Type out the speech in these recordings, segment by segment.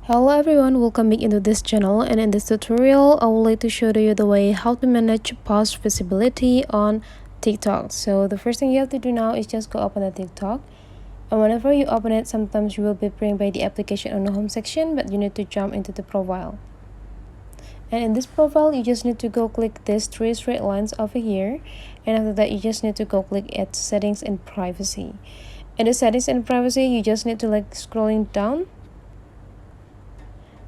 Hello everyone, welcome back into this channel, and in this tutorial I would like to show you the way how to manage post visibility on TikTok. So the first thing you have to do now is just go open the TikTok, and whenever you open it, sometimes you will be bring by the application on the home section, but you need to jump into the profile. And in this profile you just need to go click these three straight lines over here, and after that you just need to go click at settings and privacy. In the settings and privacy you just need to scrolling down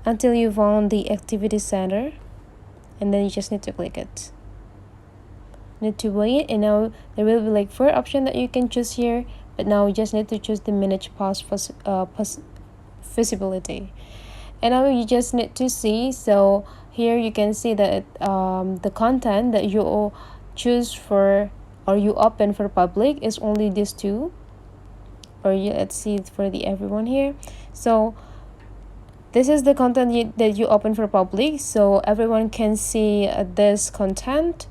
until you found the activity center, and then you just need to click it. Need to wait, and now there will be four options that you can choose here, but now you just need to choose the manage post visibility. And now you just need to see, so here you can see that the content that you choose for or you open for public is only these two, or let's see it for the everyone here. So this is the content that you open for public, so everyone can see this content.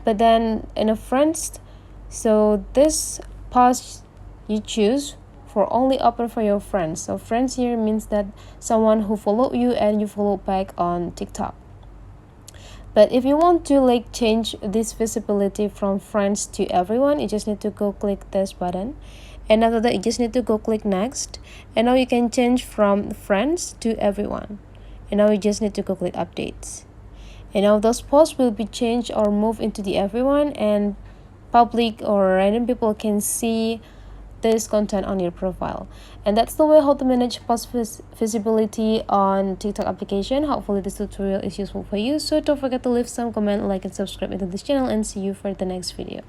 But then in a friends, so this post you choose for only open for your friends. So friends here means that someone who follow you and you follow back on TikTok. But if you want to change this visibility from friends to everyone, you just need to go click this button, and after that you just need to go click next, and now you can change from friends to everyone, and now you just need to go click updates, and now those posts will be changed or moved into the everyone, and public or random people can see this content on your profile. And that's the way how to manage post visibility on TikTok application. Hopefully this tutorial is useful for you, so don't forget to leave some comment, like, and subscribe into this channel, and see you for the next video.